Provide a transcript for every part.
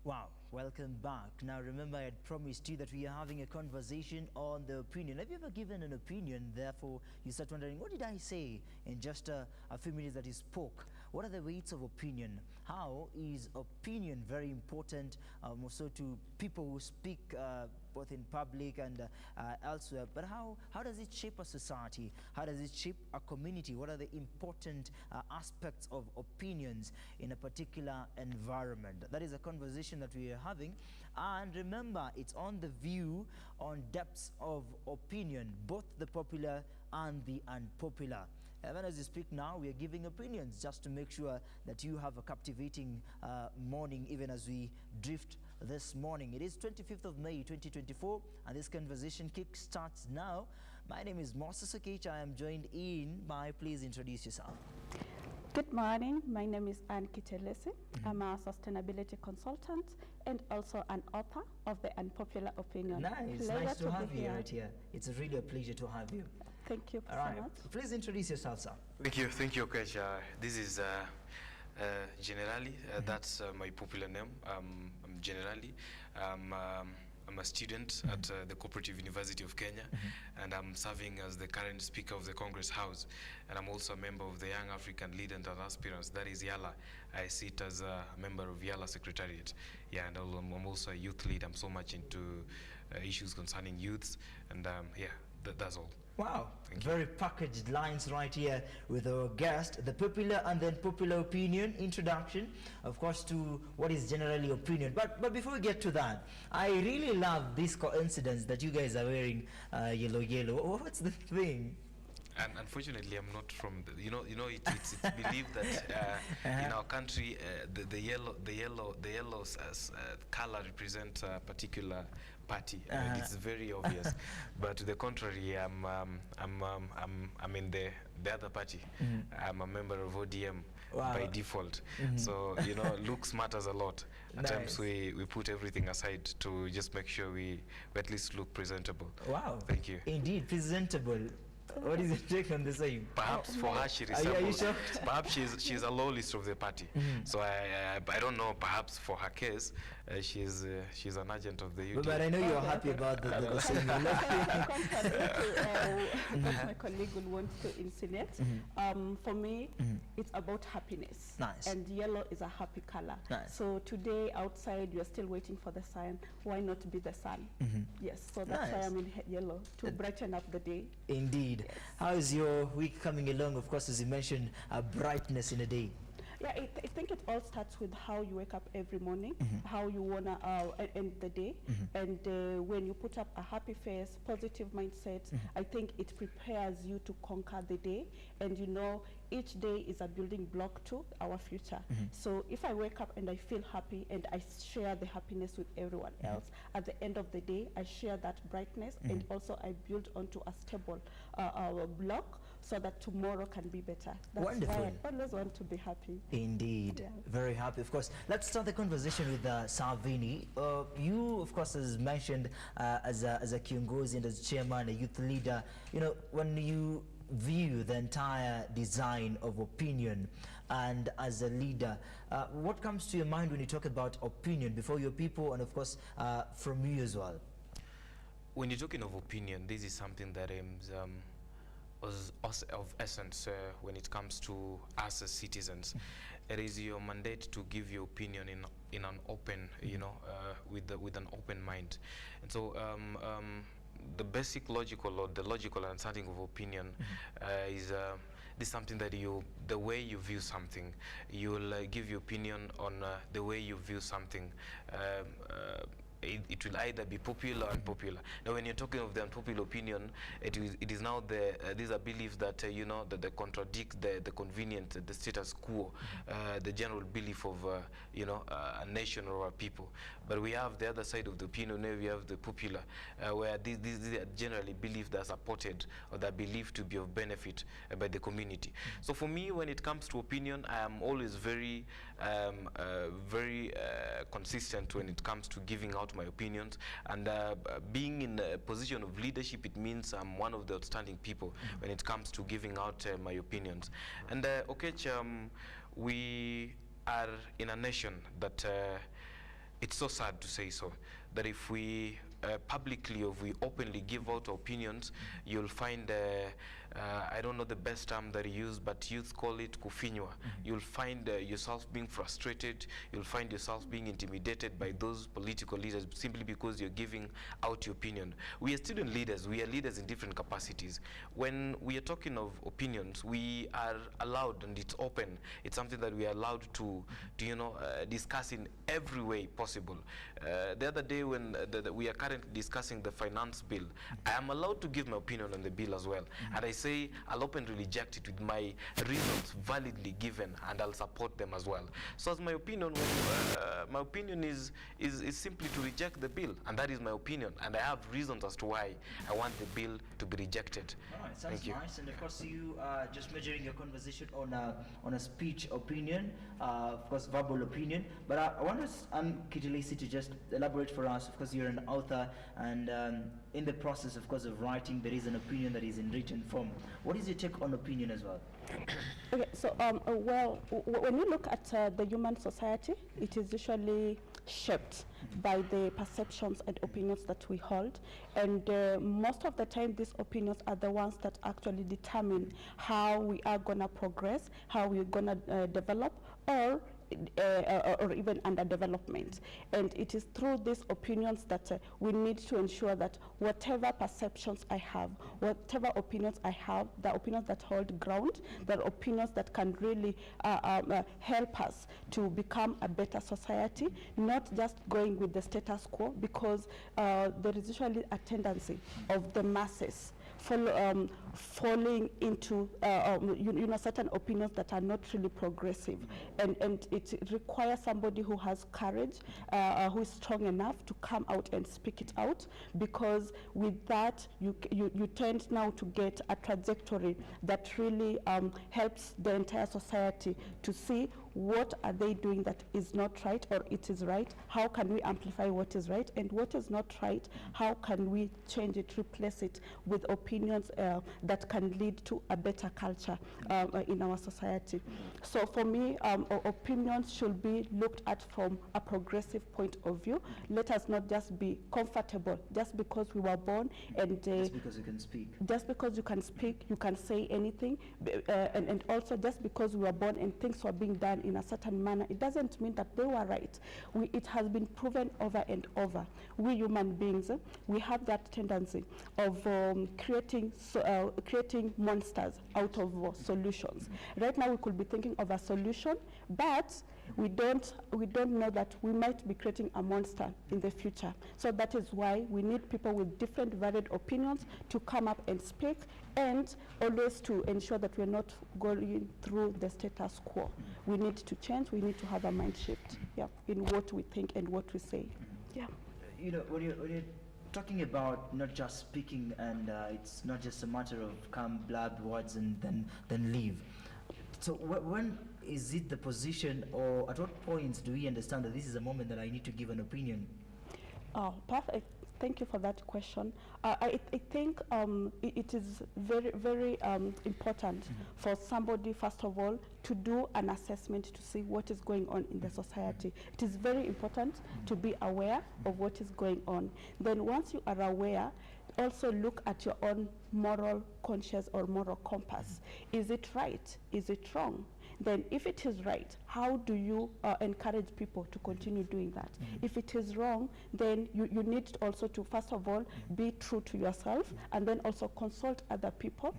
Wow, welcome back. Now remember, I had promised you that we are having a conversation on the opinion. Have you ever given an opinion, therefore you start wondering, what did I say in just a few minutes that you spoke? What are the weights of opinion? How is opinion very important also to people who speak both in public and elsewhere? But how does it shape a society? How does it shape a community? What are the important aspects of opinions in a particular environment? That is a conversation that we are having. And remember, it's on The View on depths of opinion, both the popular and the unpopular. And as we speak now, we are giving opinions just to make sure that you have a captivating morning, even as we drift this morning. It is 25th of May 2024, and this conversation kick starts now. My name is Moses Okech. I am joined in by, please introduce yourself. Good morning. My name is Anne Kitelesi. I'm a sustainability consultant and also an author of the Unpopular Opinion. Nice to have you right here. It's really a pleasure to have you. Thank you All right. so much. Please introduce yourself, sir. Thank you, Okech. This is Generally. That's my popular name. I'm Generally. I'm a student at the Cooperative University of Kenya, and I'm serving as the current Speaker of the Congress House, and I'm also a member of the Young African Leaders and Aspirants, that is YALA. I sit as a member of YALA Secretariat. Yeah, and I'm also a youth lead. I'm so much into issues concerning youths, and yeah, that's all. Wow, very packaged lines right here with our guest, the popular and then popular opinion introduction, of course, to what is generally opinion. But before we get to that, I really love this coincidence that you guys are wearing yellow. What's the thing? And unfortunately, I'm not from the, it's believed that in our country the yellow color represents a particular party. It's very obvious. But to the contrary, I'm in the other party. I'm a member of ODM by default. So looks matters a lot. At times we put everything aside to just make sure we at least look presentable. Wow. Thank you. Indeed, presentable. What is your take on the same? Perhaps for her she resembles. Perhaps she's a low list of the party. So I don't know. Perhaps for her case, she's an agent of the UK. But I know you're happy about the same. What my colleague will want to insinuate. For me, it's about happiness. Nice. And yellow is a happy color. Nice. So today outside you're still waiting for the sun. Why not be the sun? Yes. So that's why I'm in yellow, to brighten up the day. Indeed. Yes. How is your week coming along? Of course, as you mentioned, brightness in a day. Yeah, I think it all starts with how you wake up every morning, how you wanna end the day, and when you put up a happy face, positive mindset, I think it prepares you to conquer the day. And each day is a building block to our future. So if I wake up and I feel happy and I share the happiness with everyone else, at the end of the day, I share that brightness, and also I build onto a stable block so that tomorrow can be better. That's Wonderful. why I always want to be happy. Indeed. Yeah. Very happy. Of course, let's start the conversation with Salvini. You, of course, as mentioned, as a kiongozi and as chairman, a youth leader, when you view the entire design of opinion and as a leader, what comes to your mind when you talk about opinion before your people and, of course, from you as well? When you're talking of opinion, this is something that aims of essence when it comes to us as citizens. It is your mandate to give your opinion in an open, with an open mind. And so the basic logical understanding of opinion is this something that the way you view something, you will give your opinion on the way you view something. It will either be popular or unpopular. Now, when you're talking of the unpopular opinion, it is now these are beliefs that that they contradict the convenient, the status quo, the general belief of a nation or a people. But we have the other side of the opinion. Where we have the popular, where these are generally beliefs that are supported or that are believed to be of benefit by the community. So for me, when it comes to opinion, I am always very consistent when it comes to giving out my opinions, and being in a position of leadership, it means I'm one of the outstanding people when it comes to giving out my opinions. And we are in a nation that it's so sad to say so, that if we publicly or if we openly give out opinions, you'll find, I don't know the best term that you use, but youth call it kufinywa. You'll find yourself being frustrated, you'll find yourself being intimidated by those political leaders simply because you're giving out your opinion. We are student leaders, we are leaders in different capacities. When we are talking of opinions, we are allowed, and it's open, it's something that we are allowed to you know, discuss in every way possible. The other day when we are currently discussing the finance bill, I am allowed to give my opinion on the bill as well. And I say I'll openly reject it with my reasons validly given, and I'll support them as well. So as my opinion, my opinion is simply to reject the bill, and that is my opinion, and I have reasons as to why I want the bill to be rejected. All right, sounds nice. And of course, you are just measuring your conversation on a speech opinion, of course, verbal opinion. But I want us, Kitty Lacey, to just elaborate for us. Of course, you're an author, and in the process, of course, of writing, there is an opinion that is in written form. What is your take on opinion as well? Okay, so well, when you look at the human society, it is usually shaped by the perceptions and opinions that we hold, and most of the time these opinions are the ones that actually determine how we are going to progress, how we're going to develop, or even under development. And it is through these opinions that we need to ensure that whatever perceptions I have, whatever opinions I have, the opinions that hold ground, the opinions that can really help us to become a better society, not just going with the status quo, because there is usually a tendency of the masses falling into certain opinions that are not really progressive, and it requires somebody who has courage, who is strong enough to come out and speak it out, because with that you tend now to get a trajectory that really helps the entire society to see what are they doing that is not right or it is right, how can we amplify what is right, and what is not right, how can we change it, replace it with opinions that can lead to a better culture in our society. So for me, opinions should be looked at from a progressive point of view. Let us not just be comfortable just because we were born and just because you can speak. Just because you can speak, you can say anything, and also just because we were born and things were being done in a certain manner, it doesn't mean that they were right. It has been proven over and over. We human beings, we have that tendency of creating monsters out of solutions. Right now we could be thinking of a solution, but we don't know that we might be creating a monster in the future. So that is why we need people with different varied opinions to come up and speak, and always to ensure that we're not going through the status quo. We need to change, we need to have a mind shift, in what we think and what we say. You know, when you're talking about not just speaking, and it's not just a matter of come blab words and then leave. So when is it the position, or at what points do we understand that this is a moment that I need to give an opinion? Oh, perfect. Thank you for that question. I think it is very, very important for somebody, first of all, to do an assessment to see what is going on in the society. It is very important to be aware of what is going on. Then once you are aware, also look at your own moral conscience or moral compass. Is it right? Is it wrong? Then if it is right, how do you encourage people to continue doing that? If it is wrong, then you need also to, first of all, be true to yourself, and then also consult other people,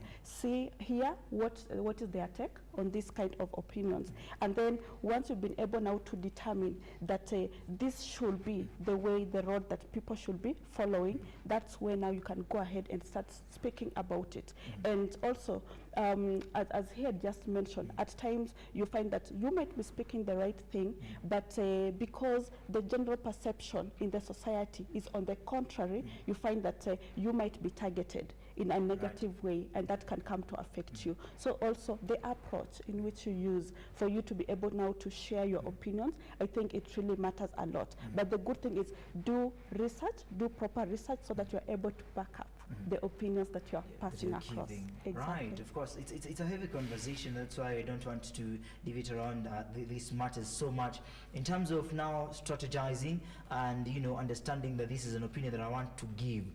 hear what is their take on this kind of opinions. And then once you've been able now to determine that this should be the road that people should be following, that's where now you can go ahead and start speaking about it. And also, as he had just mentioned, at times you find that you might be speaking the right thing, but because the general perception in the society is on the contrary, you find that you might be targeted in a negative way, and that can come to affect you. So also the approach in which you use for you to be able now to share your opinions, I think it really matters a lot. But the good thing is do research, do proper research so that you're able to back up the opinions that you are passing you're across. giving. Exactly. Right, of course. It's a heavy conversation. That's why I don't want to leave it around these matters so much. In terms of now strategizing and, you know, understanding that this is an opinion that I want to give,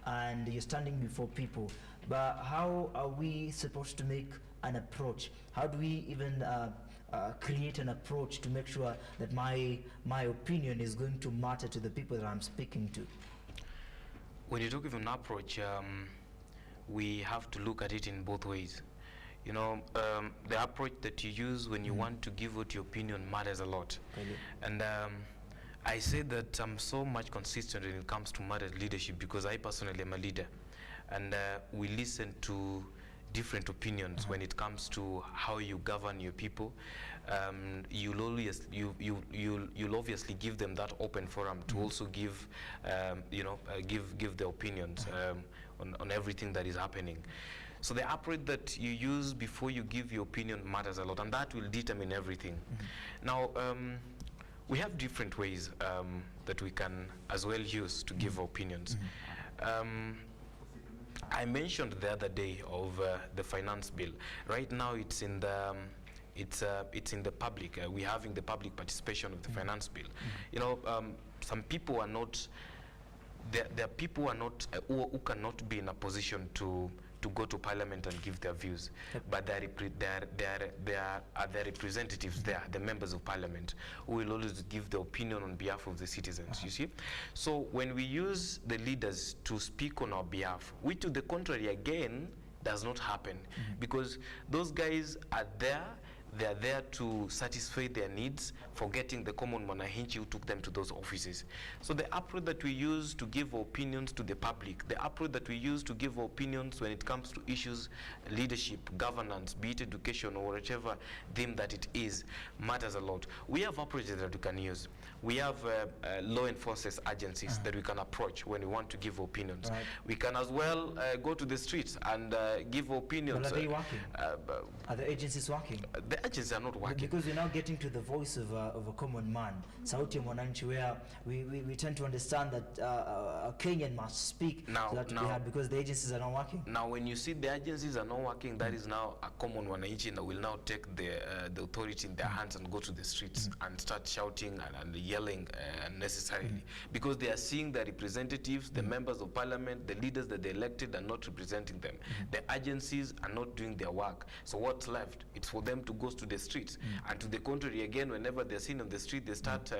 and you're standing before people, but how are we supposed to make an approach? How do we even create an approach to make sure that my opinion is going to matter to the people that I'm speaking to? When you talk of an approach, we have to look at it in both ways. You know, the approach that you use when you want to give out your opinion matters a lot. Really? And I say that I'm so much consistent when it comes to matter leadership, because I personally am a leader, and we listen to different opinions when it comes to how you govern your people. You'll obviously give them that open forum to also give, give their opinions on everything that is happening. So the approach that you use before you give your opinion matters a lot, and that will determine everything. Now, we have different ways that we can as well use to give our opinions. I mentioned the other day of the finance bill. Right now, it's in the it's in the public. We're having the public participation of the finance bill. You know, some people are not. There are people who are not who cannot be in a position to go to parliament and give their views, but there are the representatives there, the members of parliament, who will always give their opinion on behalf of the citizens, you see. So when we use the leaders to speak on our behalf, which to the contrary again does not happen, because those guys are there. They are there to satisfy their needs, forgetting the common mwananchi who took them to those offices. So the approach that we use to give our opinions to the public, the approach that we use to give our opinions when it comes to issues, leadership, governance, be it education or whichever theme that it is, matters a lot. We have approaches that we can use. We have law enforcement agencies that we can approach when we want to give opinions. Right. We can as well go to the streets and give opinions. But are they working? Are the agencies working? The agencies are not working. Because we're now getting to the voice of a common man, sauti ya mwananchi, where we tend to understand that a Kenyan must speak Now- so that we now- have, because the agencies are not working. Now, when you see the agencies are not working, that is now a common wananchi that will now take the authority in their hands and go to the streets and start shouting and yelling unnecessarily, because they are seeing the representatives, the members of parliament, the leaders that they elected are not representing them. The agencies are not doing their work. So what's left? It's for them to go to the streets. And to the contrary, again, whenever they're seen on the street, they start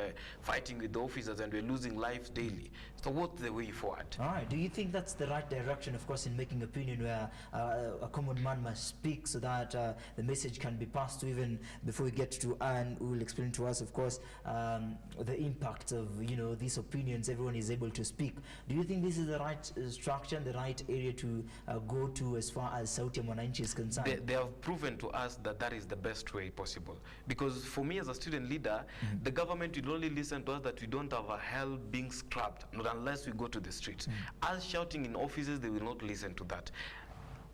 fighting with the officers, and we're losing lives daily. So what's the way forward? All right. Do you think that's the right direction, of course, in making opinion where a common man must speak so that the message can be passed to, even before we get to Anne, who will explain to us, of course, the impact of, you know, these opinions, everyone is able to speak. Do you think this is the right structure and the right area to go to as far as sauti ya mwananchi is concerned? They have proven to us that that is the best way possible. Because for me as a student leader, the government will only listen to us that we don't have a hell being scrapped, not unless we go to the streets. Us shouting in offices, they will not listen to that.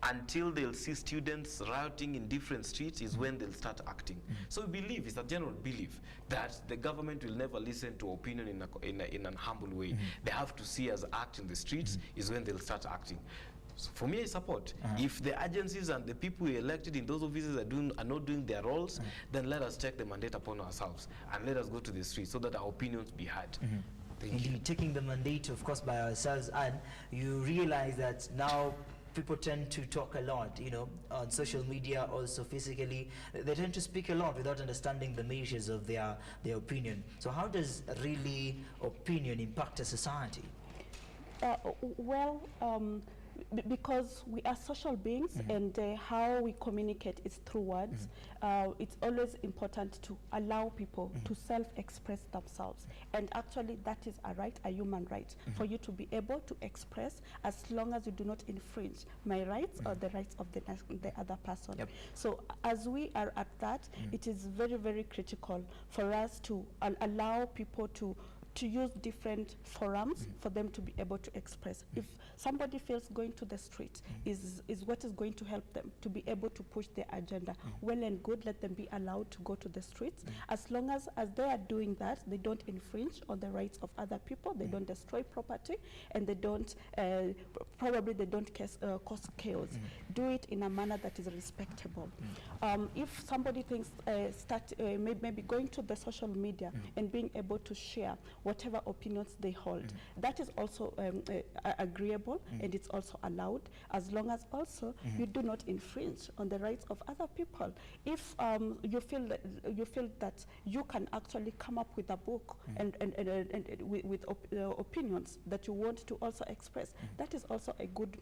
Until they'll see students rioting in different streets is when they'll start acting. So we believe, it's a general belief, that the government will never listen to opinion in an humble way. They have to see us act in the streets is when they'll start acting. So for me, I support. If the agencies and the people we elected in those offices are not doing their roles, then let us take the mandate upon ourselves and let us go to the streets so that our opinions be heard. Thank you. Indeed, taking the mandate, of course, by ourselves, and you realize that now people tend to talk a lot, you know, on social media, also physically. They tend to speak a lot without understanding the measures of their opinion. So how does really opinion impact a society? Because we are social beings, and how we communicate is through words. It's always important to allow people to self-express themselves, and actually that is a right, a human right, for you to be able to express, as long as you do not infringe my rights or the rights of the other person. Yep. So as we are at that, it is very, very critical for us to allow people to to use different forums for them to be able to express. If somebody feels going to the street is what is going to help them to be able to push their agenda, well and good, let them be allowed to go to the streets. As long as they are doing that, they don't infringe on the rights of other people, they don't destroy property, and they don't, probably they don't cause chaos. Do it in a manner that is respectable. If somebody thinks, maybe going to the social media and being able to share whatever opinions they hold, that is also agreeable, and it's also allowed, as long as also you do not infringe on the rights of other people. If you feel that you can actually come up with a book and with opinions that you want to also express, that is also a good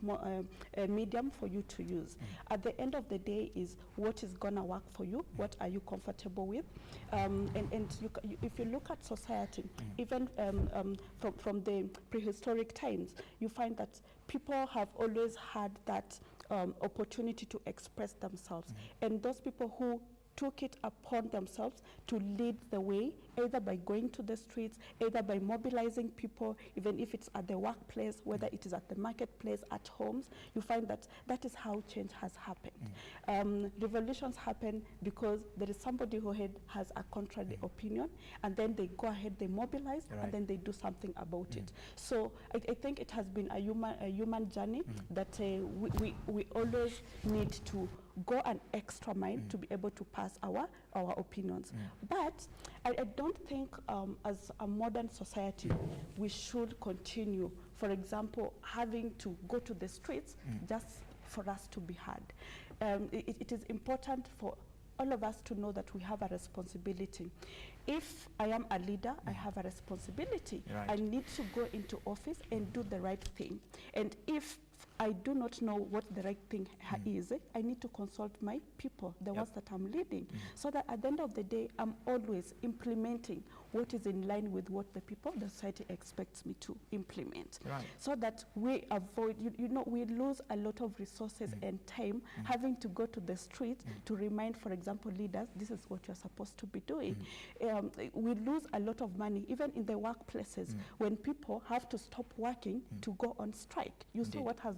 medium for you to use. At the end of the day is what is gonna work for you, what are you comfortable with, and if you look at society, even from the prehistoric times, you find that people have always had that opportunity to express themselves, and those people who took it upon themselves to lead the way, either by going to the streets, either by mobilizing people, even if it's at the workplace, whether it is at the marketplace, at homes, you find that that is how change has happened. Revolutions happen because there is somebody who has a contrary opinion, and then they go ahead, they mobilize, and then they do something about it. So I think it has been a human journey that we always need to go an extra mile to be able to pass our opinions. But I don't think as a modern society we should continue, for example, having to go to the streets just for us to be heard. It is important for all of us to know that we have a responsibility. If I am a leader, I have a responsibility. I need to go into office and do the right thing. And if I do not know what the right thing is, I need to consult my people, the ones that I'm leading, so that at the end of the day, I'm always implementing what is in line with what the people, the society expects me to implement. So that we avoid, we lose a lot of resources and time having to go to the street to remind, for example, leaders, this is what you're supposed to be doing. We lose a lot of money, even in the workplaces, when people have to stop working to go on strike. You saw what has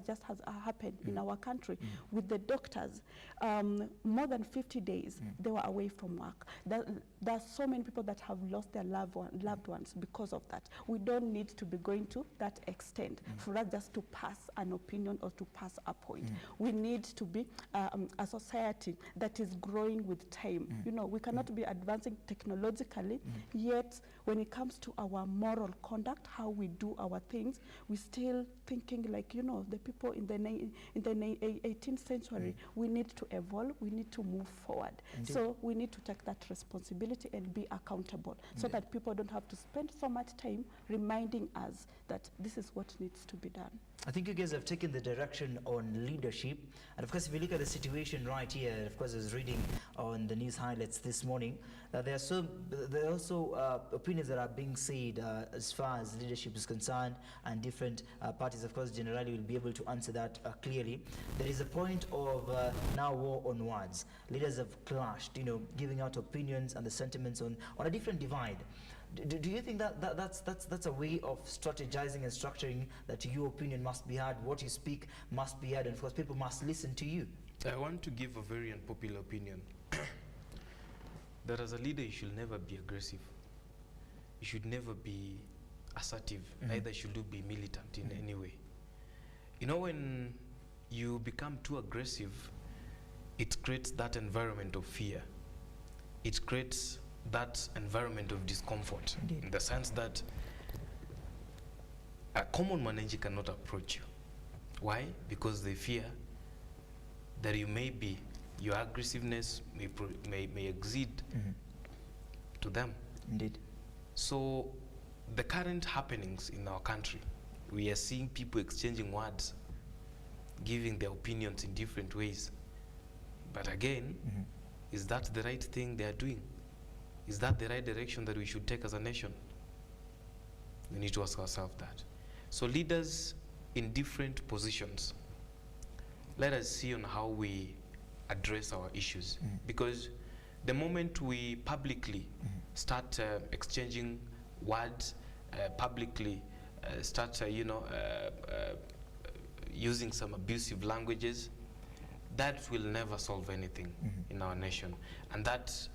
happened in our country with the doctors. More than 50 days they were away from work. There are so many people that have lost their loved ones because of that. We don't need to be going to that extent for us just to pass an opinion or to pass a point. We need to be a society that is growing with time. We cannot be advancing technologically, yet when it comes to our moral conduct, how we do our things, we're still thinking like, the people in the 18th century. We need to evolve, we need to move forward. Indeed. So we need to take that responsibility and be accountable so that people don't have to spend so much time reminding us that this is what needs to be done. I think you guys have taken the direction on leadership. And of course, if you look at the situation right here, of course, I was reading on the news highlights this morning, that there are also opinions that are being said as far as leadership is concerned, and different parties, of course, generally will be able to answer that clearly. There is a point of now war on words. Leaders have clashed, giving out opinions and the sentiments on a different divide. Do you think that's a way of strategizing and structuring, that your opinion must be heard, what you speak must be heard, and of course people must listen to you? I want to give a very unpopular opinion. That as a leader, you should never be aggressive. You should never be assertive. Neither should you be militant in any way. When you become too aggressive, it creates that environment of fear. It creates that environment of discomfort. Indeed. In the sense that a common manager cannot approach you. Why? Because they fear that your aggressiveness may exceed to them. Indeed. So the current happenings in our country, we are seeing people exchanging words, giving their opinions in different ways. But again, is that the right thing they are doing? Is that the right direction that we should take as a nation? We need to ask ourselves that. So leaders in different positions, let us see on how we address our issues. Because the moment we publicly start exchanging words, publicly start, using some abusive languages, that will never solve anything in our nation, and that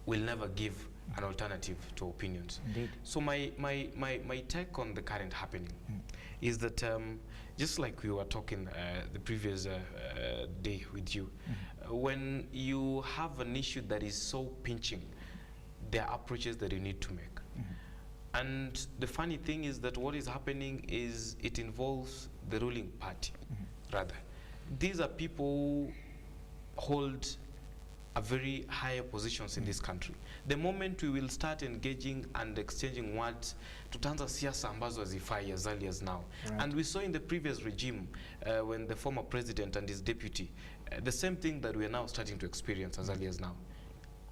will never give an alternative to opinions. Indeed. So my take on the current happening is that just like we were talking the previous day with you, when you have an issue that is so pinching, there are approaches that you need to make. And the funny thing is that what is happening is it involves the ruling party, rather. These are people who hold a very higher positions in this country. The moment we will start engaging and exchanging words, tutaanza siasa ambazo hazifai as early as now. Right. And we saw in the previous regime, when the former president and his deputy, the same thing that we are now starting to experience as early as now.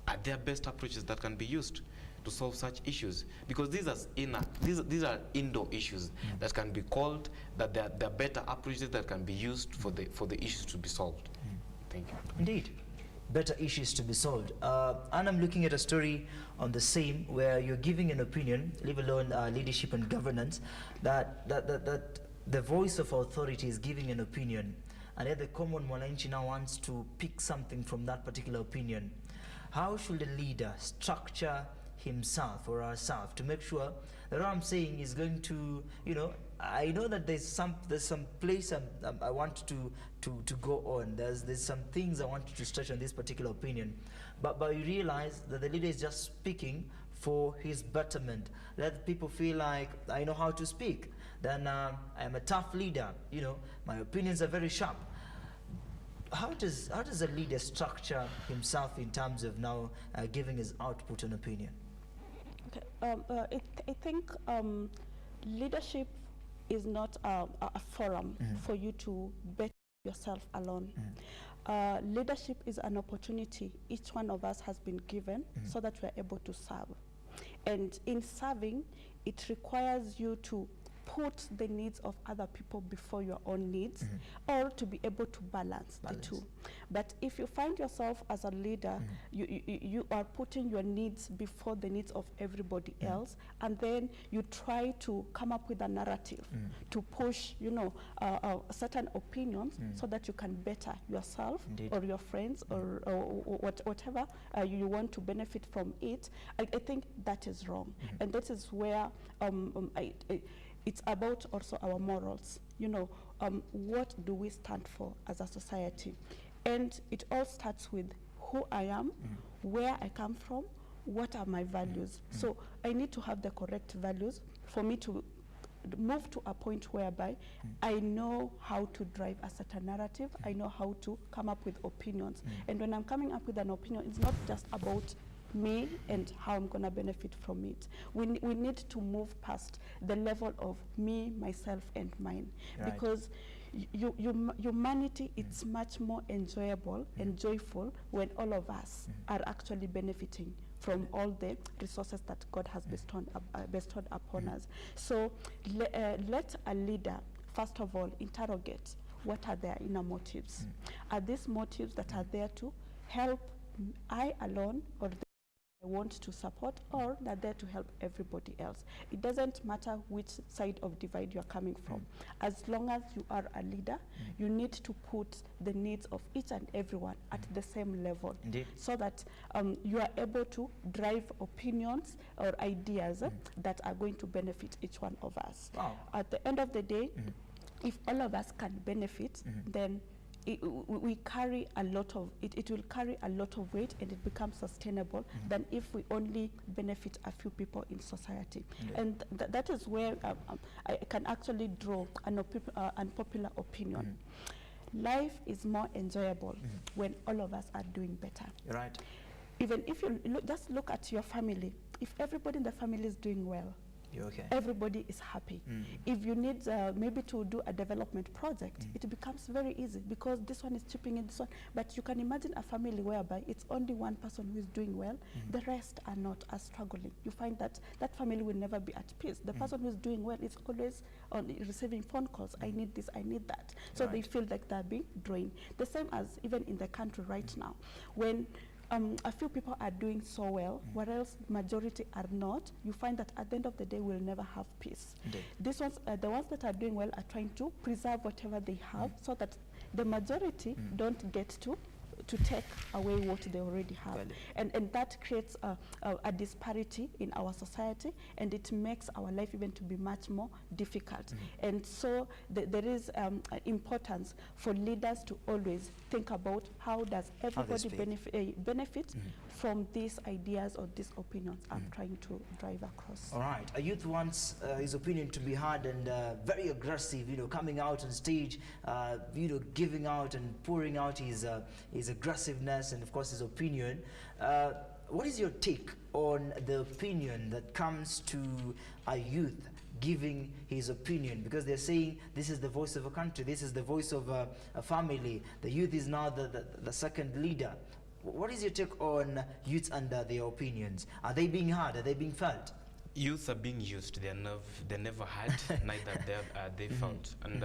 Are there best approaches that can be used to solve such issues? Because these are indoor issues that can be called, that there are better approaches that can be used for the issues to be solved. Thank you. Indeed. Better issues to be solved. And I'm looking at a story on the same, where you're giving an opinion, leave alone leadership and governance, that the voice of authority is giving an opinion, and yet the common mwananchi now wants to pick something from that particular opinion. How should a leader structure himself or herself to make sure that what I'm saying is going to, I know that there's some place I want to go on. There's some things I want to stretch on this particular opinion, but you realize that the leader is just speaking for his betterment. Let people feel like I know how to speak. Then I'm a tough leader. My opinions are very sharp. How does a leader structure himself in terms of now giving his output and opinion? Okay. I think leadership is not a forum for you to bet yourself alone. Leadership is an opportunity each one of us has been given so that we're able to serve. And in serving, it requires you to put the needs of other people before your own needs, or to be able to balance the two. But if you find yourself as a leader, you are putting your needs before the needs of everybody else, and then you try to come up with a narrative to push, certain opinions so that you can better yourself or your friends or whatever you want to benefit from it. I think that is wrong, and that is where it's about also our morals. What do we stand for as a society? And it all starts with who I am, where I come from, what are my values. So I need to have the correct values for me to move to a point whereby I know how to drive a certain narrative, I know how to come up with opinions. And when I'm coming up with an opinion, it's not just about me and how I'm going to benefit from it. We need to move past the level of me, myself, and mine. Right. Because humanity, it's much more enjoyable and joyful when all of us are actually benefiting from all the resources that God has bestowed upon us. So let a leader, first of all, interrogate what are their inner motives. Are these motives that are there to help I alone, or I want to support, or they're there to help everybody else? It doesn't matter which side of divide you're coming from. As long as you are a leader, you need to put the needs of each and everyone at the same level. Indeed. So that you are able to drive opinions or ideas that are going to benefit each one of us. Wow. At the end of the day, if all of us can benefit, then we carry a lot of it will carry a lot of weight, and it becomes sustainable than if we only benefit a few people in society. And that is where I can actually draw an unpopular opinion. Life is more enjoyable when all of us are doing better. Right. Even if you just look at your family, if everybody in the family is doing well, okay, everybody is happy. If you need maybe to do a development project, it becomes very easy because this one is chipping in this one. But you can imagine a family whereby it's only one person who is doing well, the rest are not as struggling. You find that that family will never be at peace. The person who is doing well is always on receiving phone calls. I need this, I need that. So they feel like they're being drained. The same as even in the country right now. When a few people are doing so well, whereas majority are not, you find that at the end of the day, we'll never have peace. Indeed. These ones, the ones that are doing well are trying to preserve whatever they have so that the majority don't get to take away what they already have. Well, And that creates a disparity in our society, and it makes our life even to be much more difficult. And so there is importance for leaders to always think about how does everybody benefit from these ideas or these opinions I'm trying to drive across. All right. A youth wants his opinion to be heard and very aggressive, coming out on stage, giving out and pouring out his aggressiveness and, of course, his opinion. What is your take on the opinion that comes to a youth giving his opinion? Because they're saying this is the voice of a country, this is the voice of a family. The youth is now the second leader. What is your take on youths and their opinions? Are they being heard? Are they being felt? Youth are being used. They're never had, neither they felt. And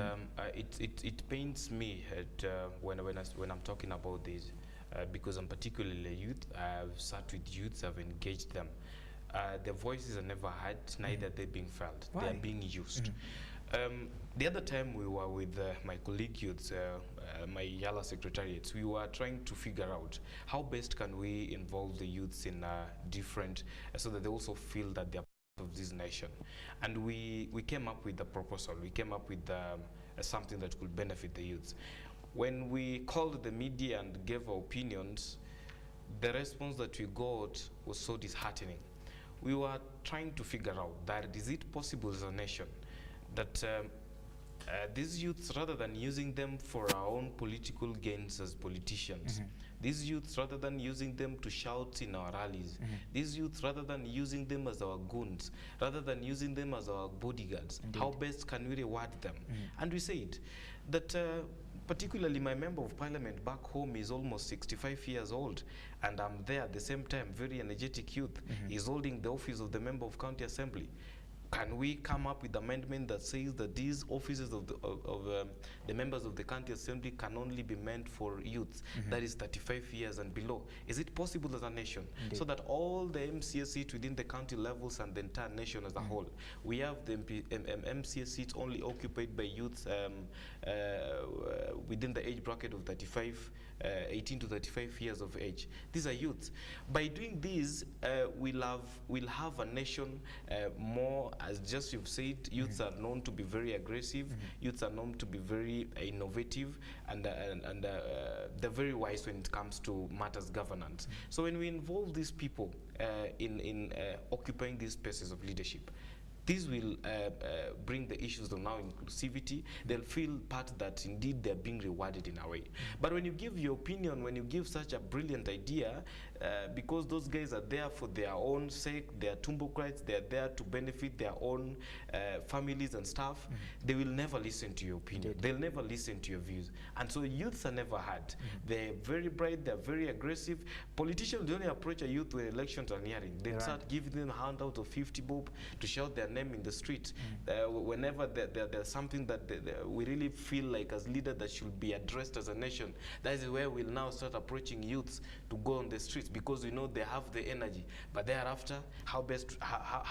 it pains me when I'm talking about this, because I'm particularly a youth. I've sat with youths, I've engaged them. Their voices are never heard, neither they're being felt. Why? They're being used. The other time we were with my colleague youths, my Yala secretariats, we were trying to figure out how best can we involve the youths in different, so that they also feel that they're part of this nation. And we came up with a proposal. We came up with something that could benefit the youths. When we called the media and gave our opinions, the response that we got was so disheartening. We were trying to figure out that is it possible as a nation that these youths, rather than using them for our own political gains as politicians, these youths, rather than using them to shout in our rallies, these youths, rather than using them as our goons, rather than using them as our bodyguards, how best can we reward them? And we said that particularly my member of parliament back home is almost 65 years old, and I'm there at the same time, very energetic youth. He's holding the office of the member of county assembly. Can we come up with amendment that says that these offices of the members of the county assembly can only be meant for youths, that is 35 years and below? Is it possible as a nation? Indeed. So that all the MCA seats within the county levels and the entire nation as a whole, we have the MCA seats only occupied by youths within the age bracket of 18 to 35 years of age. These are youths. By doing this, we'll have a nation more, as just you've said, youths are known to be very aggressive, youths are known to be very innovative, and they're very wise when it comes to matters governance. So when we involve these people in occupying these spaces of leadership, this will bring the issues of now inclusivity. They'll feel part that indeed they're being rewarded in a way. But when you give your opinion, when you give such a brilliant idea, because those guys are there for their own sake, they're tumbocrats, they're there to benefit their own families and stuff, they will never listen to your opinion. They'll never listen to your views. And so youths are never heard. They're very bright, they're very aggressive. Politicians only approach a youth when elections are nearing. They start giving them a handout of 50 bob to shout their name in the street. Whenever there's something that we really feel like as leaders that should be addressed as a nation, that is where we'll now start approaching youths to go on the streets, because we know they have the energy. But thereafter, how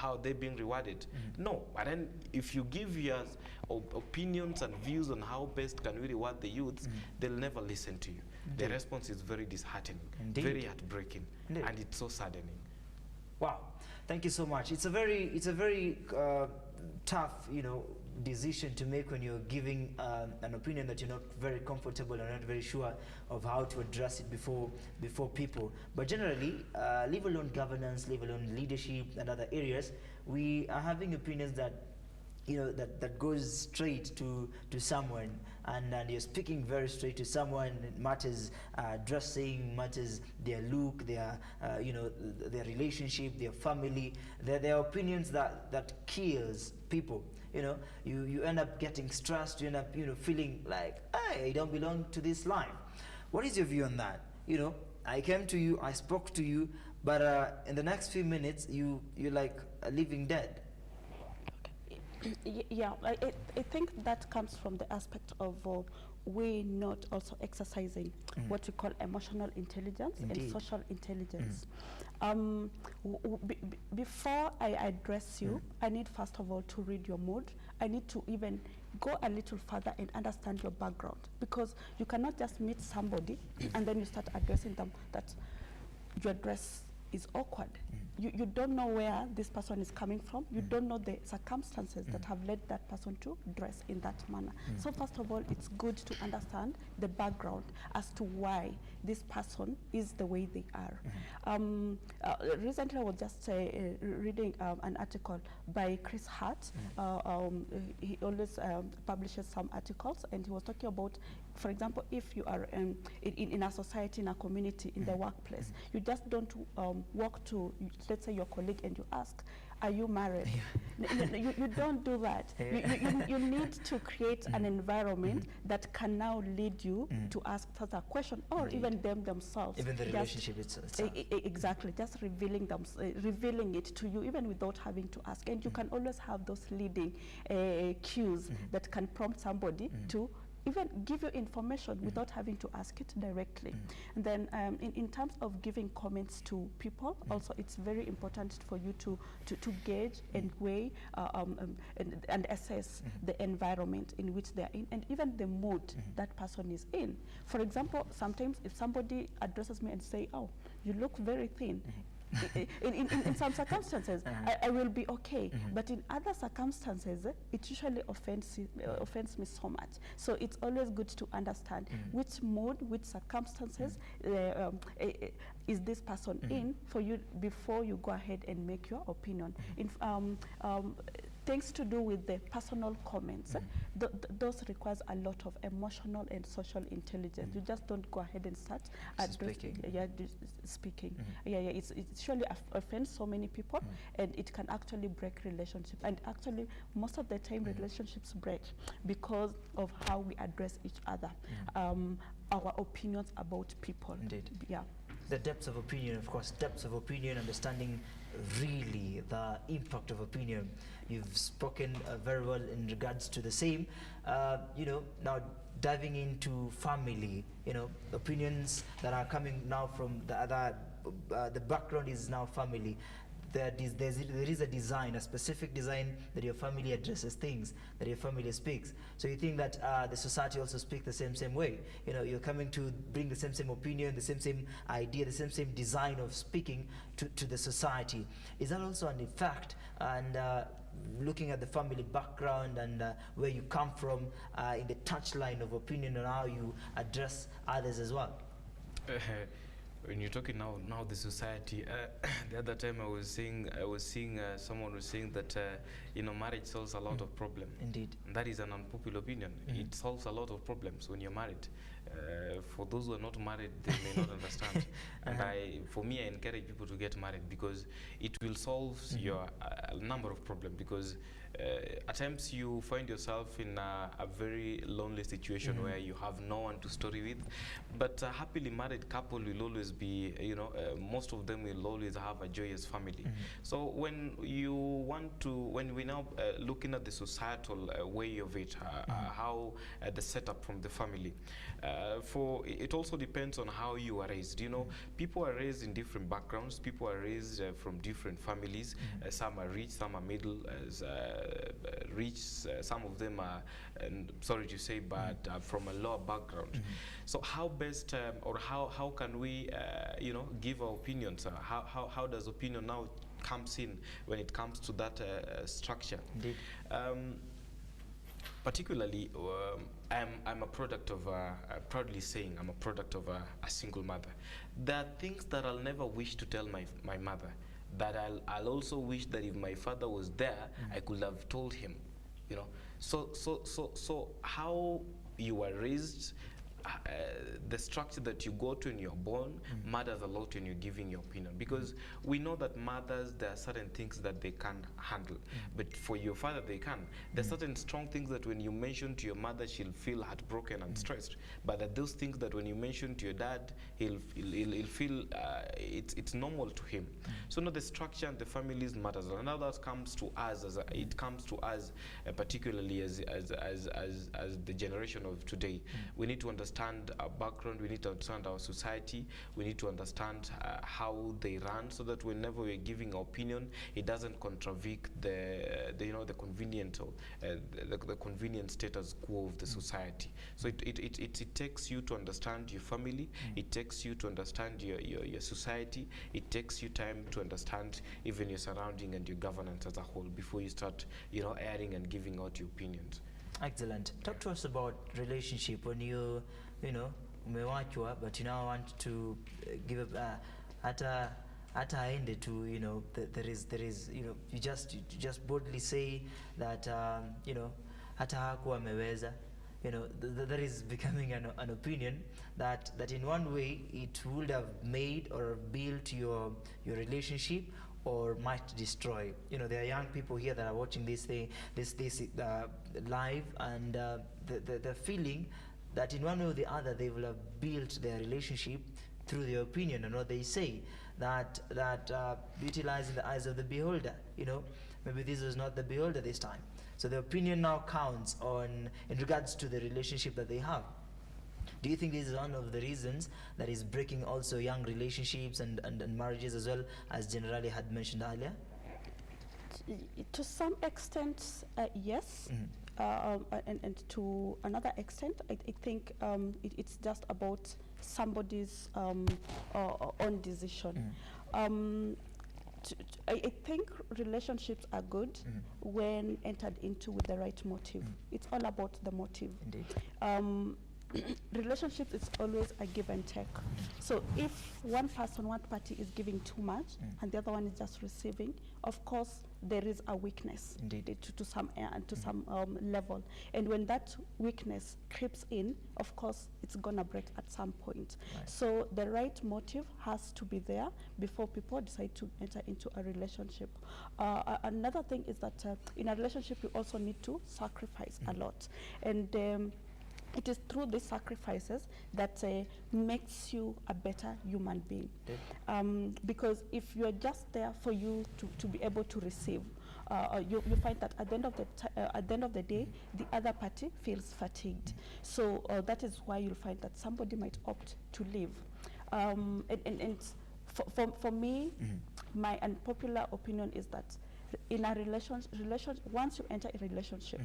are they being rewarded? No. But then if you give your opinions and views on how best can we reward the youths, they'll never listen to you. The response is very disheartening, very heartbreaking, and it's so saddening. Wow, thank you so much. It's a very tough, decision to make when you're giving an opinion that you're not very comfortable and not very sure of how to address it before people. But generally, leave alone governance, leave alone leadership and other areas, we are having opinions that that goes straight to someone, and you're speaking very straight to someone. It matters dressing, matters their look, their their relationship, their family. There are opinions that kills people. You end up getting stressed. You end up feeling like, I don't belong to this life. What is your view on that? I came to you, I spoke to you, but in the next few minutes you're like a living dead. Yeah, I think that comes from the aspect of we not also exercising what we call emotional intelligence Indeed. and social intelligence. Before I address you, I need first of all to read your mood. I need to even go a little further and understand your background, because you cannot just meet somebody and then you start addressing them that your dress is awkward. You don't know where this person is coming from. You don't know the circumstances that have led that person to dress in that manner. So first of all, it's good to understand the background as to why this person is the way they are. Recently, I was just reading an article by Chris Hart. He always publishes some articles, and he was talking about, for example, if you are in a society, in a community, in the workplace, you just don't walk to, let's say, your colleague and you ask, are you married? You don't do that. You need to create an environment that can now lead you to ask such a question, or even them themselves. Even the relationship itself. Exactly, just revealing it to you, even without having to ask. And you can always have those leading cues that can prompt somebody to even give you information without having to ask it directly. And then in terms of giving comments to people, also it's very important for you to gauge and weigh and assess the environment in which they are in, and even the mood that person is in. For example, sometimes if somebody addresses me and say, oh, you look very thin, in some circumstances, I will be okay. But in other circumstances, it usually offends me so much. So it's always good to understand which mood, which circumstances is this person in for you before you go ahead and make your opinion. Things to do with the personal comments, those requires a lot of emotional and social intelligence. You just don't go ahead and start speaking. It surely offends so many people, and it can actually break relationships. And actually, most of the time, relationships break because of how we address each other, our opinions about people. Indeed. Yeah. The depths of opinion, of course, depths of opinion, understanding really the impact of opinion. You've spoken very well in regards to the same. Now diving into family, opinions that are coming now from the other, the background is now family. There is a design, a specific design that your family addresses things, that your family speaks. So you think that the society also speaks the same way. You're coming to bring the same opinion, the same idea, the same design of speaking to the society. Is that also an effect? And looking at the family background and where you come from in the touchline of opinion and how you address others as well? When you're talking now the society, the other time I was seeing someone was saying that marriage solves a lot of problems. Indeed. And that is an unpopular opinion. It solves a lot of problems when you're married. For those who are not married, they may not understand. And for me, I encourage people to get married because it will solve your a number of problems. Because at times you find yourself in a very lonely situation where you have no one to story with. But a happily married couple will always be, most of them will always have a joyous family. So when we now looking at the societal way of it, how the setup from the family, it also depends on how you are raised. People are raised in different backgrounds. People are raised from different families. Some are rich, some are middle, rich. Some of them are, sorry to say, but from a lower background. So how best, or how can we, give our opinions? How does opinion now comes in when it comes to that structure? Indeed. Particularly, I'm a product of, proudly saying, I'm a product of a single mother. There are things that I'll never wish to tell my mother, that I'll also wish that if my father was there, I could have told him, So how you were raised, the structure that you go to when you're born matters a lot when you're giving your opinion, because we know that mothers, there are certain things that they can't handle, but for your father they can. There are certain strong things that when you mention to your mother, she'll feel heartbroken and stressed, but that those things that when you mention to your dad, he'll feel it's normal to him. So now the structure and the families matters. And now that comes to us particularly as the generation of today. We need to understand our background, we need to understand our society, we need to understand how they run, so that whenever we're giving our opinion, it doesn't contradict the convenient or the convenient status quo of the society. So it takes you to understand your family, it takes you to understand your society, it takes you time to understand even your surrounding and your governance as a whole before you start airing and giving out your opinions. Excellent. Talk to us about relationship when you umewachwa, but you now want to give hata aende to there is you just boldly say that hata hakuwa ameweza. That is becoming an opinion that in one way it would have made or built your relationship, or might destroy. There are young people here that are watching this live, and the feeling that in one way or the other they will have built their relationship through their opinion and what they say, that beauty lies in the eyes of the beholder. Maybe this was not the beholder this time, so the opinion now counts in regards to the relationship that they have. Do you think this is one of the reasons that is breaking also young relationships and marriages as well, as Generali had mentioned earlier? To some extent, yes. And to another extent, I think it's just about somebody's own decision. I think relationships are good when entered into with the right motive. It's all about the motive. Indeed. Relationships is always a give and take. So if one party is giving too much and the other one is just receiving, of course there is a weakness. Indeed. to some level, and when that weakness creeps in, of course it's gonna break at some point. Right. So the right motive has to be there before people decide to enter into a relationship. Another thing is that in a relationship you also need to sacrifice a lot, and it is through these sacrifices that makes you a better human being. Because if you're just there for you to be able to receive, you find that at the end of the day, the other party feels fatigued. So that is why you'll find that somebody might opt to leave. And for me, my unpopular opinion is that in a relationship, once you enter a relationship,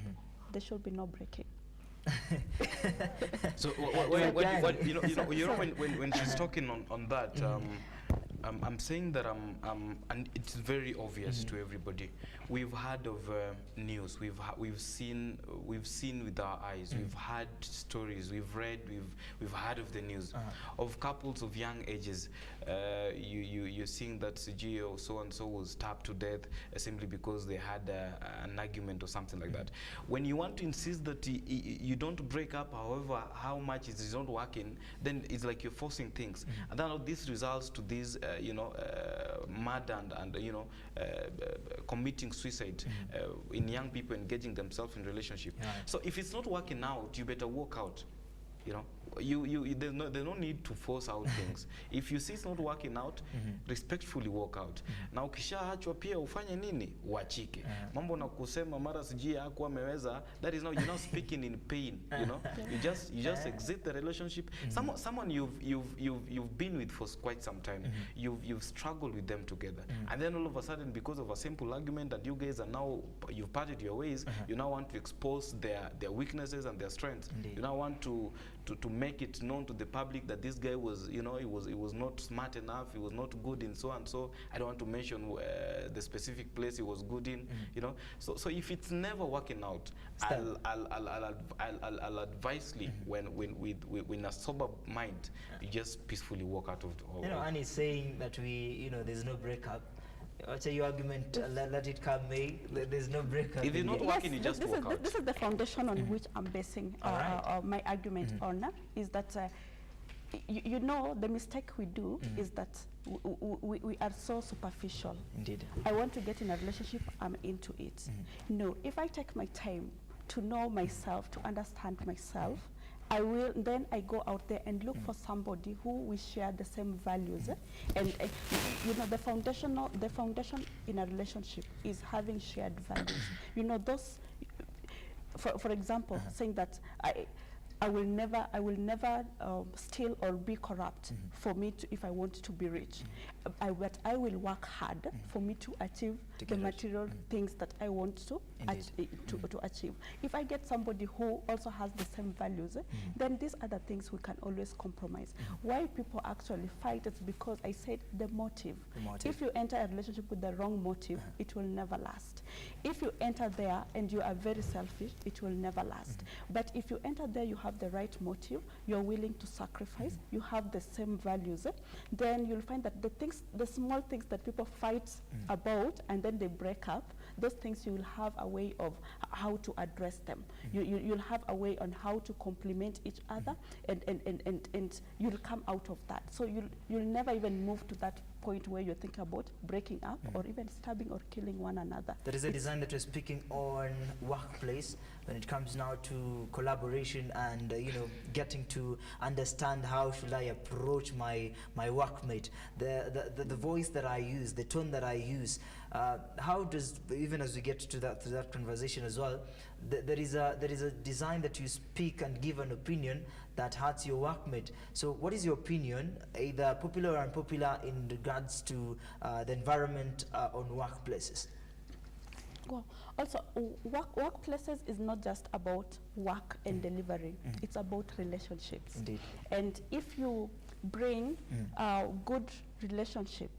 there should be no breaking. So when she's talking on that, I'm saying that and it's very obvious to everybody. We've heard of news. We've seen with our eyes. We've heard stories. We've read. We've heard of the news of couples of young ages. You're seeing that CG or so and so was stabbed to death simply because they had an argument or something like that. When you want to insist that you don't break up, however how much it is not working, then it's like you're forcing things, and then this results to this murder and committing suicide in young people engaging themselves in relationship. Yeah. So if it's not working out, you better walk out. There's no need to force out things. If you see it's not working out, respectfully walk out. Na ukishaachwa pia ufanye nini? Uachike. Mambo na kusema mara sijui hakuwa ameweza, that is now you're not speaking in pain, You just exit the relationship. Someone you've been with for quite some time. You've struggled with them together. And then all of a sudden, because of a simple argument and you guys are now, you've parted your ways, you now want to expose their weaknesses and their strengths. Indeed. You now want to make it known to the public that this guy was, he was not smart enough, he was not good in so and so. I don't want to mention the specific place he was good in, So if it's never working out, I'll advisely when a sober mind, you just peacefully walk out of. Annie's saying that there's no breakup. What's your argument? Let it come, May. There's no breakup. If it's not working, you just walk out. This is the foundation on which I'm basing my argument on, is that you know, the mistake we do is that we are so superficial. Indeed. I want to get in a relationship, I'm into it. No, if I take my time to know myself, to understand myself, then I go out there and look for somebody who we share the same values. And you know, the foundation in a relationship is having shared values. You know, those, for example, saying that I will never steal or be corrupt for me to, if I want to be rich. But I will work hard for me to achieve the material things that I want to achieve. If I get somebody who also has the same values, then these other things we can always compromise. Why people actually fight is because I said the motive. If you enter a relationship with the wrong motive, it will never last. If you enter there and you are very selfish, it will never last. But if you enter there, you have the right motive, you're willing to sacrifice, you have the same values, then you'll find that the small things that people fight about and then they break up, those things you will have a way of how to address them. You'll have a way on how to complement each other, and you'll come out of that. So you'll never even move to that point where you're thinking about breaking up or even stabbing or killing one another. There is a design that we're speaking on workplace when it comes now to collaboration and you know, getting to understand how should I approach my workmate, the voice that I use, the tone that I use. How does, even as we get to that conversation as well, there is a design that you speak and give an opinion that hurts your workmate. So what is your opinion, either popular or unpopular, in regards to the environment on workplaces? Well, also, workplaces is not just about work and delivery. It's about relationships. Indeed. And if you bring good relationship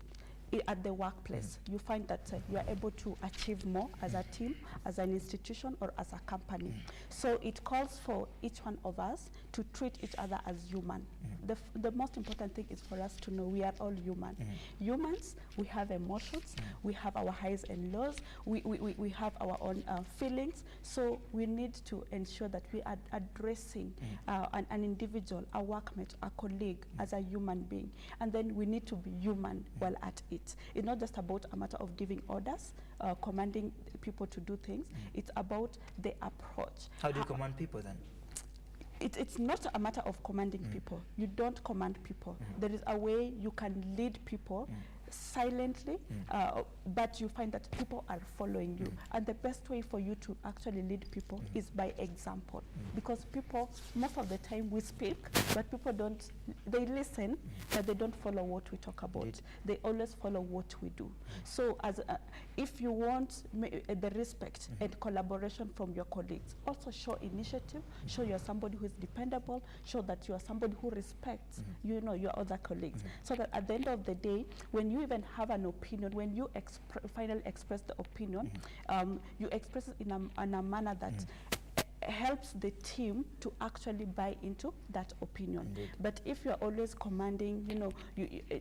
at the workplace, you find that you are able to achieve more as a team, as an institution, or as a company. So it calls for each one of us to treat each other as human. The most important thing is for us to know we are all human. Humans, we have emotions, we have our highs and lows, we have our own feelings, so we need to ensure that we are addressing an individual, a workmate, a colleague as a human being, and then we need to be human while at it. It's not just about a matter of giving orders, commanding people to do things. It's about the approach. How do you command people then? It's not a matter of commanding people. You don't command people. There is a way you can lead people silently, but you find that people are following you. And the best way for you to actually lead people is by example. Because people, most of the time we speak, but people don't, they listen, but they don't follow what we talk about. Indeed. They always follow what we do. So as if you want the respect and collaboration from your colleagues, also show initiative, show you're somebody who is dependable, show that you are somebody who respects you know, your other colleagues. So that at the end of the day, when you even have an opinion, when you finally express the opinion, you express it in a manner that helps the team to actually buy into that opinion. Indeed. But if you're always commanding, you know,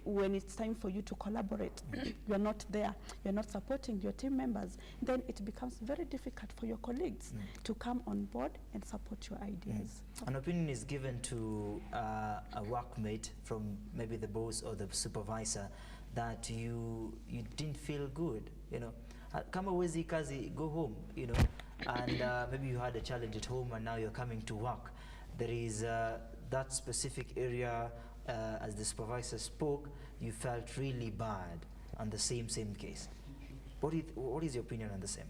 when it's time for you to collaborate, you're not there, you're not supporting your team members, then it becomes very difficult for your colleagues to come on board and support your ideas. An opinion is given to a workmate from maybe the boss or the supervisor that you didn't feel good, you know. Kama huwezi kazi, go home, you know. And maybe you had a challenge at home and now you're coming to work. There is that specific area, as the supervisor spoke, you felt really bad on the same case. What is your opinion on the same?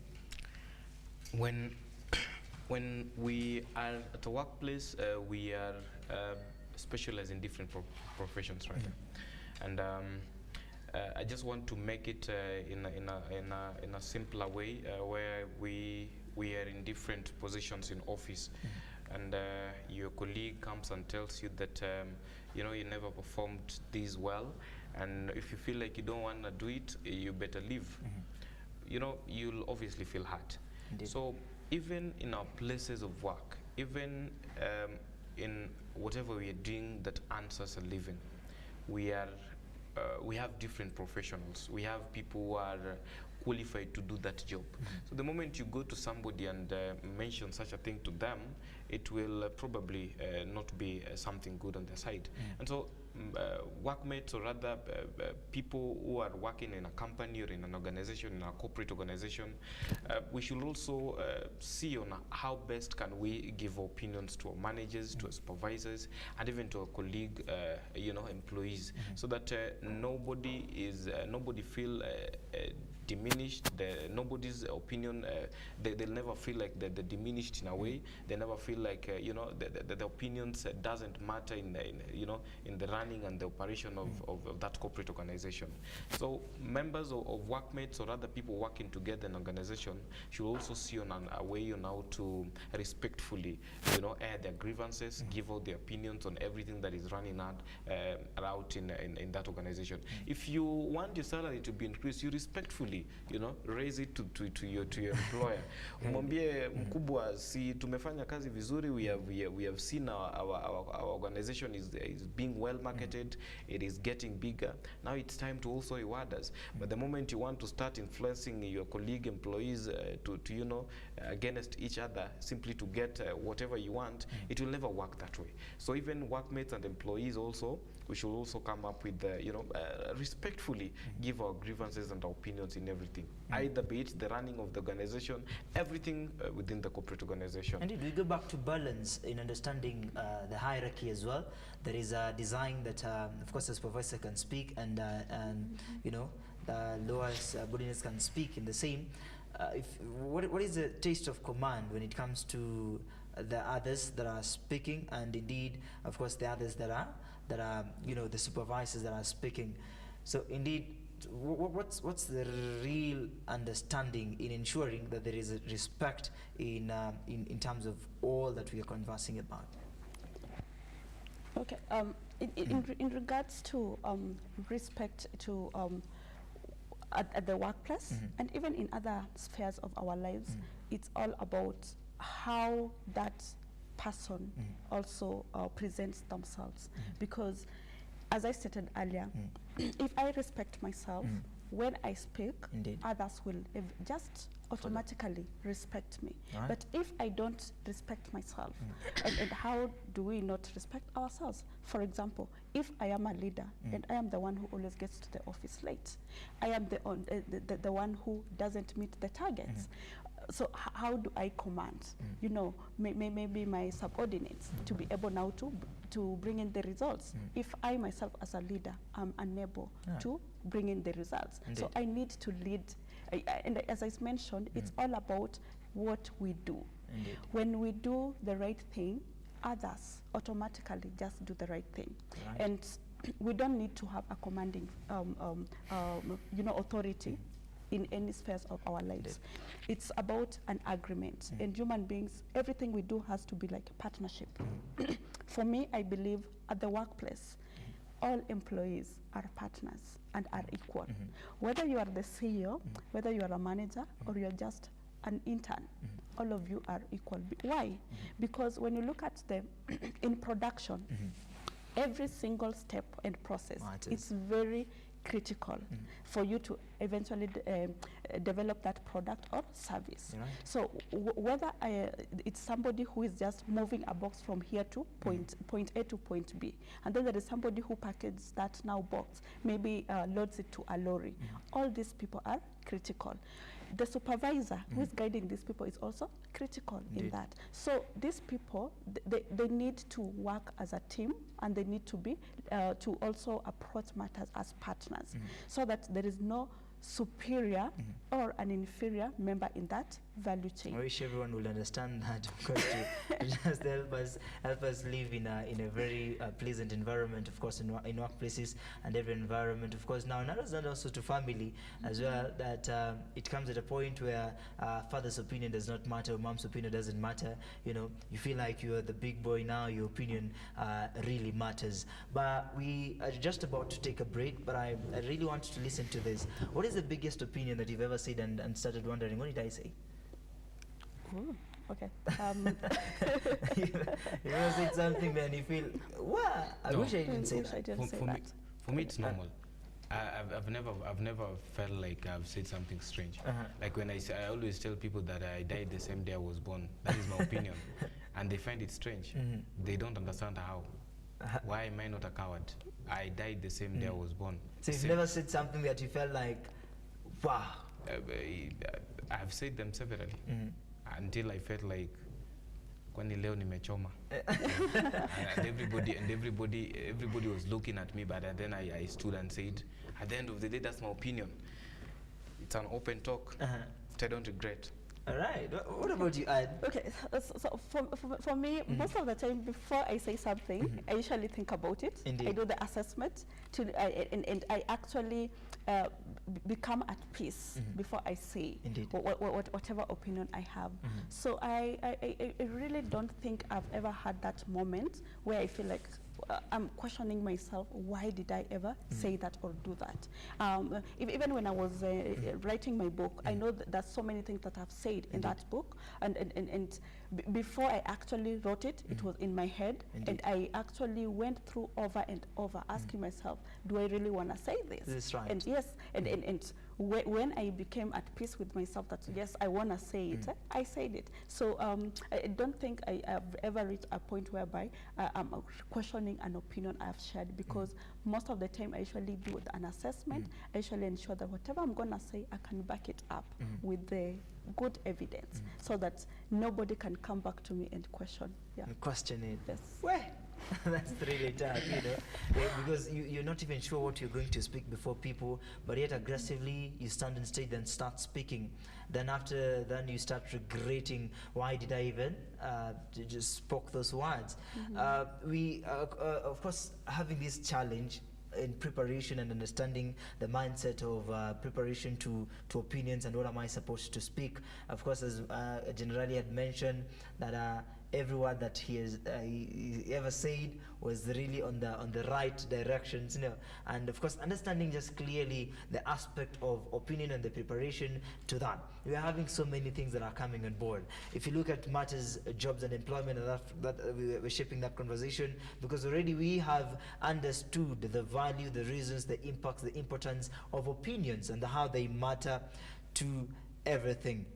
When we are at a workplace, we are specialized in different professions, right? And I just want to make it in a simpler way, where we are in different positions in office, and your colleague comes and tells you that you know, you never performed this well, and if you feel like you don't want to do it, you better leave. You know, you'll obviously feel hurt. Indeed. So even in our places of work, even in whatever we are doing that earns us a living, we are we have different professionals. We have people who are qualified to do that job. So the moment you go to somebody and mention such a thing to them, it will probably not be something good on their side. And so workmates, or rather people who are working in a company or in an organization, in a corporate organization, we should also see on how best can we give opinions to our managers, to our supervisors, and even to our colleague, employees, so that nobody feel diminished. Nobody's opinion, they'll never feel like they're diminished in a way. They never feel like the opinions doesn't matter in the running and the operation of that corporate organization. So members of workmates or other people working together in an organization should also see on a way on how to respectfully air their grievances, give out their opinions on everything that is running out in that organization. If you want your salary to be increased, you respectfully raise it to your employer. Umwambie mkubwa, si tumefanya kazi vizuri, we have seen our organization is being well marketed, it is getting bigger. Now it's time to also reward us. But the moment you want to start influencing your colleague employees to against each other simply to get whatever you want, it will never work that way. So even workmates and employees also, we should also come up with respectfully give our grievances and our opinions in everything, either be it the running of the organization, everything within the corporate organization. Indeed, we go back to balance in understanding the hierarchy as well. There is a design that, of course, the supervisor can speak, and the lowest subordinates can speak in the same. What is the taste of command when it comes to the others that are speaking, and indeed, of course, the others that are the supervisors that are speaking? So indeed, what's the real understanding in ensuring that there is a respect in terms of all that we are conversing about? Okay. In regards to respect to at the workplace, and even in other spheres of our lives, it's all about how that person also presents themselves. Because, as I stated earlier, if I respect myself, when I speak, Indeed. others will just automatically respect me. Right. But if I don't respect myself, and how do we not respect ourselves? For example, if I am a leader and I am the one who always gets to the office late, I am the one who doesn't meet the targets. So how do I command, maybe my subordinates to be able now to bring in the results? If I myself as a leader am unable to bring in the results. Indeed. So I need to lead. And as I mentioned, it's all about what we do. Indeed. When we do the right thing, others automatically just do the right thing. Right. And we don't need to have a commanding authority in any spheres of our lives. It's about an agreement. And human beings, everything we do has to be like a partnership. For me, I believe at the workplace, all employees are partners and are equal. Whether you are the CEO, whether you are a manager, or you're just an intern, all of you are equal. Why? Because when you look at them in production, every single step and process, it's very critical for you to eventually develop that product or service. Right. So whether it's somebody who is just moving a box from here to point A to point B, and then there is somebody who packages that now box, maybe loads it to a lorry. All these people are critical. The supervisor who is guiding these people is also critical in that. So these people, they need to work as a team, and they need to be to also approach matters as partners, so that there is no superior or an inferior member in that value chain. I wish everyone will understand that, because to just help us live in a very pleasant environment, of course, in workplaces and every environment, of course. Now, not also to family as well, that it comes at a point where father's opinion does not matter, mom's opinion doesn't matter. You feel like you are the big boy now, your opinion really matters. But we are just about to take a break, but I really want to listen to this. What is the biggest opinion that you've ever said and started wondering, what did I say? Ooh, okay. You ever said something then you feel, wow, I wish I didn't say that. For me, it's normal. I've never felt like I've said something strange. Like when I always tell people that I died the same day I was born. That is my opinion, and they find it strange. They don't understand how. Why am I not a coward? I died the same day I was born. So you've never said something that you felt like, wow. I've said them severally until I felt like kwani leo nimechoma. And everybody was looking at me, but then I stood and said, at the end of the day, that's my opinion. It's an open talk, which I don't regret. All right. What about you, Anne? Okay, so for me, most of the time before I say something, I usually think about it. Indeed. I do the assessment, and I actually become at peace before I say whatever opinion I have. So I really don't think I've ever had that moment where I feel like I'm questioning myself, why did I ever say that or do that? Even when I was writing my book, I know that there's so many things that I've said in that book, and before I actually wrote it, it was in my head, and I actually went through over and over, asking myself, do I really want to say this? This is right. And yes, and when I became at peace with myself that yes, I want to say it, I said it. So I don't think I have ever reached a point whereby I'm questioning an opinion I've shared, because most of the time I usually do an assessment. I usually ensure that whatever I'm going to say, I can back it up with the good evidence, so that nobody can come back to me and question. Yeah. Question it. Yes. Well, that's really tough, you know, because you're not even sure what you're going to speak before people, but yet aggressively you stand on stage and start speaking. Then after then you start regretting, why did I even just spoke those words? We of course, having this challenge in preparation and understanding the mindset of preparation to opinions and what am I supposed to speak. Of course, as Generali had mentioned, that every word that he ever said was really on the right directions, you know. And of course, understanding just clearly the aspect of opinion and the preparation to that. We are having so many things that are coming on board. If you look at matters, jobs and employment, and that we're shaping that conversation, because already we have understood the value, the reasons, the impacts, the importance of opinions and how they matter to everything.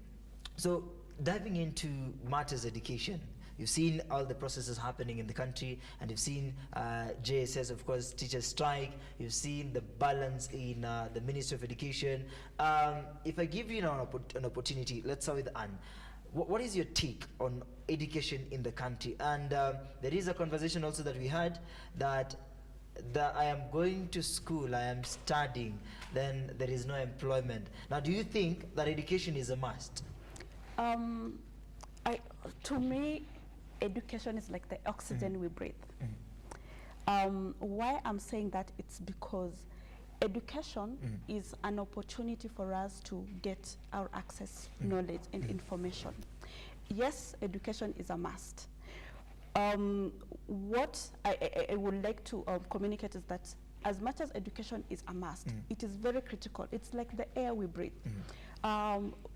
So diving into matters education, you've seen all the processes happening in the country, and you've seen JSS, of course, teachers strike. You've seen the balance in the Ministry of Education. If I give you an opportunity, let's start with Anne. What is your take on education in the country? And there is a conversation also that we had that I am going to school, I am studying, then there is no employment. Now, do you think that education is a must? To me, education is like the oxygen we breathe. Why I'm saying that, it's because education is an opportunity for us to get our access, knowledge and information. Yes, education is a must. What I would like to communicate is that as much as education is a must, it is very critical. It's like the air we breathe.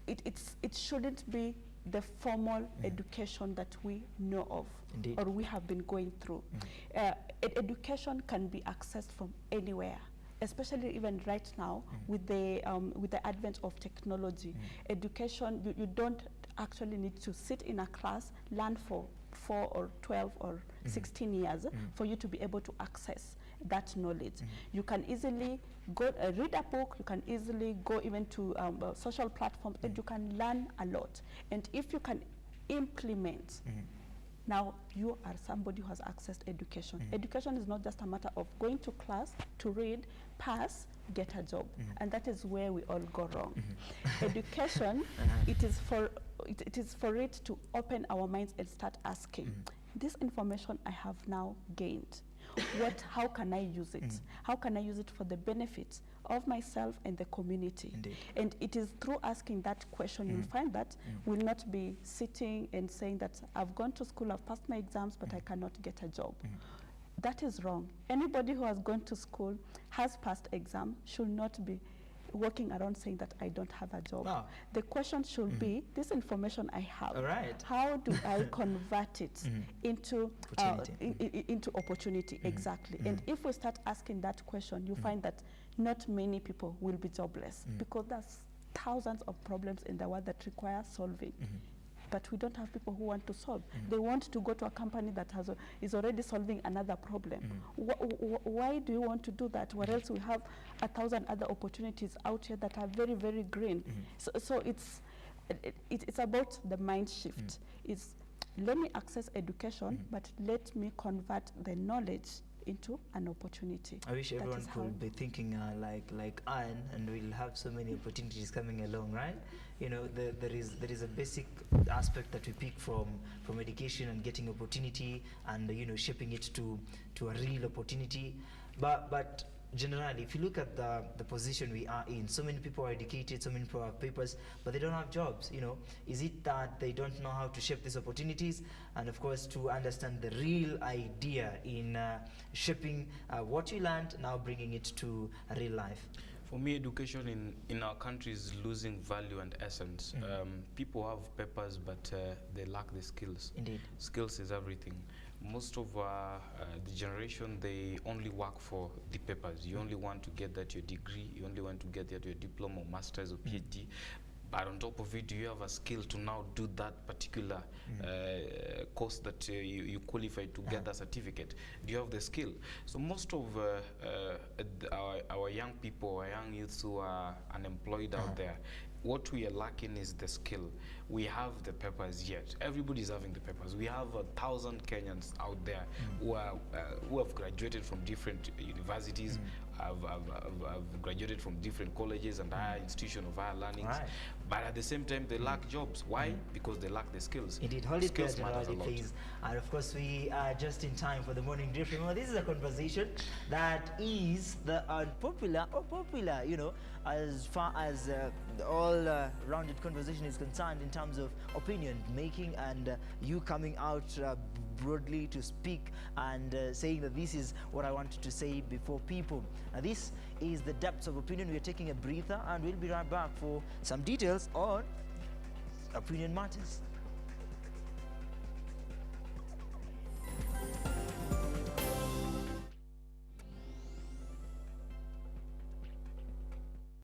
It shouldn't be the formal education that we know of. Indeed. Or we have been going through. Education can be accessed from anywhere, especially even right now with the advent of technology. Education, you don't actually need to sit in a class, learn for 4 or 12 or 16 years for you to be able to access that knowledge. You can easily go read a book, you can easily go even to social platforms, and you can learn a lot. And if you can implement, now you are somebody who has accessed education. Education is not just a matter of going to class to read, pass, get a job. And that is where we all go wrong. Education, it is for it to open our minds and start asking, this information I have now gained, how can I use it? How can I use it for the benefit of myself and the community? Indeed. And it is through asking that question you'll find that we'll not be sitting and saying that I've gone to school, I've passed my exams, but I cannot get a job. That is wrong. Anybody who has gone to school, has passed exam, should not be walking around saying that I don't have a job. Wow. The question should be, this information I have, All right. how do I convert it into Opportunity. into opportunity? Exactly. And if we start asking that question, you find that not many people will be jobless, because there's thousands of problems in the world that require solving. But we don't have people who want to solve. They want to go to a company that is already solving another problem. Why do you want to do that? What else? We have 1,000 other opportunities out here that are very, very green. So it's about the mind shift. It's, let me access education, but let me convert the knowledge into an opportunity. I wish That everyone is how- could be thinking like Anne, and we'll have so many opportunities coming along, right? You know, there is a basic aspect that we pick from education and getting opportunity, and you know, shaping it to a real opportunity. But generally, if you look at the position we are in, so many people are educated, so many people have papers, but they don't have jobs. You know, is it that they don't know how to shape these opportunities, and of course to understand the real idea in shaping what you learned, now bringing it to real life? For me, education in our country is losing value and essence. People have papers, but they lack the skills. Indeed. Skills is everything. Most of the generation, they only work for the papers. You only want to get that your degree, you only want to get that your diploma or master's or PhD. But on top of it, do you have a skill to now do that particular course that you qualify to get that certificate? Do you have the skill? So most of our young people, our young youths who are unemployed out there, what we are lacking is the skill. We have the papers yet. Everybody's having the papers. We have 1,000 Kenyans out there who have graduated from different universities, have graduated from different colleges and higher institutions of higher learning. Right. But at the same time, they lack jobs. Why? Because they lack the skills. Indeed, hold it there, Skills matters a lot. please. And of course, we are just in time for the morning drift. Remember, this is a conversation that is the unpopular or popular, you know, as far as all rounded conversation is concerned in terms of opinion making, and you coming out broadly to speak and saying that this is what I wanted to say before people. Now, this is the depths of opinion. We are taking a breather, and we'll be right back for some details on Opinion Matters.